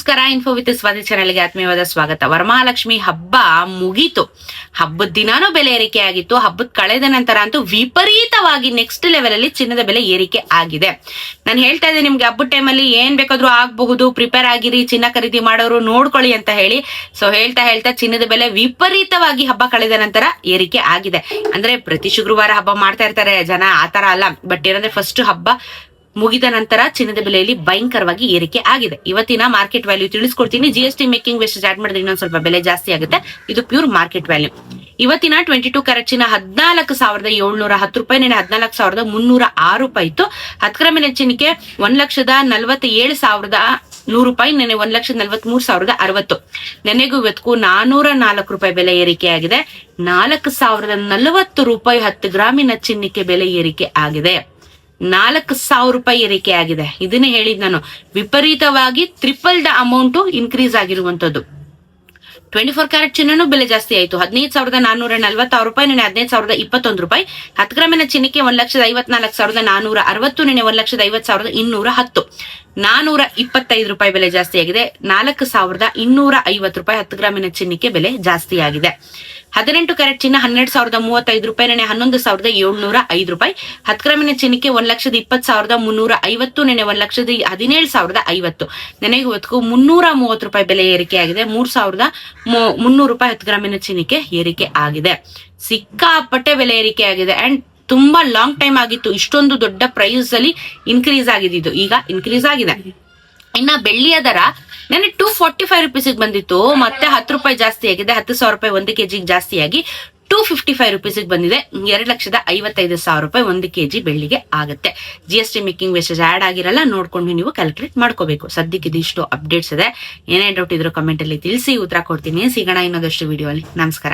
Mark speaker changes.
Speaker 1: ನಮಸ್ಕಾರ. Info with Swati ಚಾನೆಲ್ಗೆ ಆತ್ಮೀಯವಾದ ಸ್ವಾಗತ. ವರಮಹಾಲಕ್ಷ್ಮಿ ಹಬ್ಬ ಮುಗೀತು. ಹಬ್ಬದ ದಿನಾನೂ ಬೆಲೆ ಏರಿಕೆ ಆಗಿತ್ತು. ಹಬ್ಬದ ಕಳೆದ ನಂತರ ಅಂತೂ ವಿಪರೀತವಾಗಿ ನೆಕ್ಸ್ಟ್ ಲೆವೆಲ್ ಅಲ್ಲಿ ಚಿನ್ನದ ಬೆಲೆ ಏರಿಕೆ ಆಗಿದೆ. ನಾನು ಹೇಳ್ತಾ ಇದ್ದೆ ನಿಮ್ಗೆ ಹಬ್ಬದ ಟೈಮಲ್ಲಿ ಏನ್ ಬೇಕಾದ್ರೂ ಆಗಬಹುದು, ಪ್ರಿಪೇರ್ ಆಗಿರಿ, ಚಿನ್ನ ಖರೀದಿ ಮಾಡೋರು ನೋಡ್ಕೊಳ್ಳಿ ಅಂತ ಹೇಳಿ. ಸೊ ಹೇಳ್ತಾ ಚಿನ್ನದ ಬೆಲೆ ವಿಪರೀತವಾಗಿ ಹಬ್ಬ ಕಳೆದ ನಂತರ ಏರಿಕೆ ಆಗಿದೆ. ಅಂದ್ರೆ ಪ್ರತಿ ಶುಕ್ರವಾರ ಹಬ್ಬ ಮಾಡ್ತಾ ಇರ್ತಾರೆ ಜನ, ಆತರ ಅಲ್ಲ. ಬಟ್ ಏನಂದ್ರೆ ಫಸ್ಟ್ ಹಬ್ಬ ಮುಗಿದ ನಂತರ ಚಿನ್ನದ ಬೆಲೆಯಲ್ಲಿ ಭಯಂಕರವಾಗಿ ಏರಿಕೆ ಆಗಿದೆ. ಇವತ್ತಿನ ಮಾರ್ಕೆಟ್ ವ್ಯಾಲ್ಯೂ ತಿಳಿಸ್ಕೊಡ್ತೀನಿ. GST ಮೇಕಿಂಗ್ ವೆಸ್ಟ್ ಆಡ್ ಮಾಡಿದ್ರೆ ಇನ್ನೊಂದ್ ಸ್ವಲ್ಪ ಬೆಲೆ ಜಾಸ್ತಿ ಆಗುತ್ತೆ. ಇದು ಪ್ಯೂರ್ ಮಾರ್ಕೆಟ್ ವ್ಯಾಲ್ಯೂ. ಇವತ್ತಿನ 22 ಕ್ಯಾರೆಟ್ ಚಿನ್ನ 14,710 ರೂಪಾಯಿ, ನೆನೆ 14,306 ರೂಪಾಯಿ ಇತ್ತು. 10 ಗ್ರಾಮಿನ ಚಿನ್ನಕ್ಕೆ 1,47,100 ರೂಪಾಯಿ, ನೆನೆ 1,43,060. ನೆನೆಗೂ ಇವತ್ತಿಗೂ 404 ರೂಪಾಯಿ ಬೆಲೆ ಏರಿಕೆ ಆಗಿದೆ. 4,040 ರೂಪಾಯಿ 10 ಗ್ರಾಮಿನ ಚಿನ್ನಕ್ಕೆ ಬೆಲೆ ಏರಿಕೆ ಆಗಿದೆ. 4,000 ರೂಪಾಯಿ ಏರಿಕೆ ಆಗಿದೆ. ಇದನ್ನೇ ಹೇಳಿದ್ ನಾನು, ವಿಪರೀತವಾಗಿ ಟ್ರಿಪಲ್ ದ ಅಮೌಂಟ್ ಇನ್ಕ್ರೀಸ್ ಆಗಿರುವಂತದ್ದು. 24 ಕ್ಯಾರೆಟ್ ಚಿನ್ನನು ಬೆಲೆ ಜಾಸ್ತಿ ಆಯ್ತು. 15,446 ರೂಪಾಯಿ, ನೆನೆ 15,021 ರೂಪಾಯಿ. 10 ಗ್ರಾಮಿನ ಚಿನ್ನಕ್ಕೆ 1,54,460, ನೆನೆ 1,50,210. 425 ರೂಪಾಯಿ ಬೆಲೆ ಜಾಸ್ತಿ ಆಗಿದೆ. 4,250 ರೂಪಾಯಿ 10 ಗ್ರಾಮಿನ ಚಿನ್ನಕ್ಕೆ ಬೆಲೆ ಜಾಸ್ತಿ ಆಗಿದೆ. 18 ಕ್ಯಾರೆಟ್ ಚಿನ್ನ 12,035 ರೂಪಾಯಿ, ನೆನೆ 11,705 ರೂಪಾಯಿ. 10 ಗ್ರಾಮಿನ ಚಿನ್ನಕ್ಕೆ 1,20,350, ನೆನೆ 1,17,050. ನೆನೆಗೆ ಇವತ್ತಿಗೂ 330 ರೂಪಾಯಿ ಬೆಲೆ ಏರಿಕೆ ಆಗಿದೆ. 3,300 ರೂಪಾಯಿ 10 ಗ್ರಾಮಿನ ಚಿನ್ನಕ್ಕೆ ಏರಿಕೆ ಆಗಿದೆ. ಸಿಕ್ಕಾಪಟ್ಟೆ ಬೆಲೆ ಏರಿಕೆ ಆಗಿದೆ. ಅಂಡ್ ತುಂಬಾ ಲಾಂಗ್ ಟೈಮ್ ಆಗಿತ್ತು ಇಷ್ಟೊಂದು ದೊಡ್ಡ ಪ್ರೈಸ್ ಅಲ್ಲಿ ಇನ್ಕ್ರೀಸ್ ಆಗಿದ್ದು. ಈಗ ಇನ್ಕ್ರೀಸ್ ಆಗಿದೆ. ಇನ್ನ ಬೆಳ್ಳಿಯ ದರ ನೆನೆ 245 ರೂಪೀಸಿಗೆ ಬಂದಿತ್ತು, ಮತ್ತೆ 10 ರೂಪಾಯಿ ಜಾಸ್ತಿ ಆಗಿದೆ. 10,000 ರೂಪಾಯಿ 1 kg ಜಾಸ್ತಿ ಆಗಿ 255 ರೂಪೀಸಿಗೆ ಬಂದಿದೆ. 2,55,000 ರೂಪಾಯಿ 1 kg ಬೆಳ್ಳಿಗೆ ಆಗುತ್ತೆ. GST ಮೇಕಿಂಗ್ ವೇಸ್ಟೇಜ್ ಆಡ್ ಆಗಿರಲ್ಲ, ನೋಡ್ಕೊಂಡು ನೀವು ಕ್ಯಾಲ್ಕುಲೇಟ್ ಮಾಡ್ಕೋಬೇಕು. ಸದ್ಯಕ್ಕೆ ಇದಿಷ್ಟು ಅಪ್ಡೇಟ್ಸ್ ಇದೆ. ಏನೇ ಡೌಟ್ ಇದ್ರು ಕಮೆಂಟ್ ಅಲ್ಲಿ ತಿಳಿಸಿ, ಉತ್ತರ ಕೊಡ್ತೀನಿ. ಸಿಗೋಣ ಇನ್ನೊಂದಷ್ಟು ವಿಡಿಯೋ ಅಲ್ಲಿ. ನಮಸ್ಕಾರ.